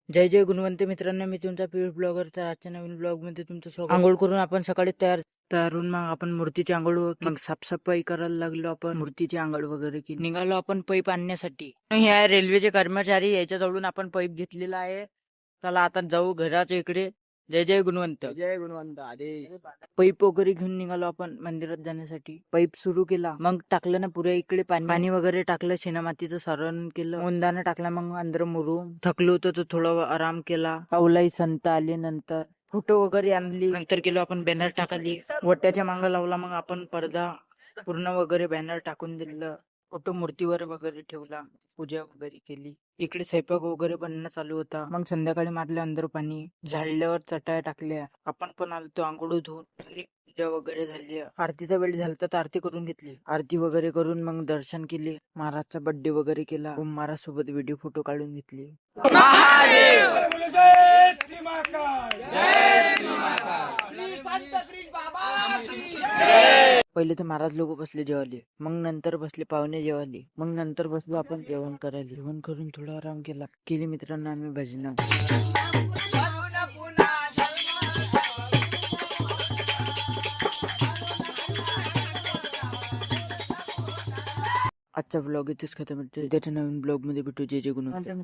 जय जय गुणवंत मित्रांनो, मी तुमचा पीयूष ब्लॉगर. तर आजच्या नवीन ब्लॉग मध्ये तुमचं स्वागत. आंघोळ करून आपण सकाळी तयार होऊन मग आपण मूर्तीची आंघोळ मग साफसफाई करायला लागलो. आपण मूर्तीची आंघोळ वगैरे की निघालो आपण पाईप आणण्यासाठी. हे आहे रेल्वेचे कर्मचारी, याच्याजवळून आपण पाईप घेतलेला आहे. चला आता जाऊ घराच्या इकडे. जय जय गुणवंत. जय गुणवंत आधी पाईप वगैरे घेऊन निघालो आपण मंदिरात जाण्यासाठी. पाईप सुरू केला, मग टाकलं ना पुऱ्या इकडे पाणी वगैरे टाकलं, शेणामातीचं सारण केलं, मुंदानं टाकला, मग अंदर मुरू थकलो होतो तर थोडा आराम केला. पावलाई संत आले, नंतर फोटो वगैरे आणली, नंतर गेलो आपण बॅनर टाकली, वट्याच्या मागं लावला, मग आपण पडदा पूर्ण वगैरे बॅनर टाकून दिलं, फोटो मूर्तीवर वगैरे ठेवला, पूजा वगैरे केली. इकडे स्वयंपाक वगैरे बनणं चालू होता. मग संध्याकाळी मारलं अंदर पाणी, झाडल्यावर चटाया टाकल्या, आपण पण आलतो आंघोळ धुवून. पूजा वगैरे झाली, आरतीचा वेळ झाला तर आरती करून घेतली. आरती वगैरे करून मग दर्शन केले, महाराजचा बर्थडे वगैरे केला, महाराज सोबत व्हिडिओ फोटो काढून घेतली. पहिले तर महाराज लोक बसले जेवायले, मग नंतर बसले पाहुणे जेवायले, मग नंतर बसलो आपण जेवण करायला. जेवण करून थोडा आराम केली मित्रांनो आम्ही भजन. आजचा ब्लॉग इथेच खतम होतो. त्याच्या नवीन ब्लॉग मध्ये भेटू. जय जय गुणवंत.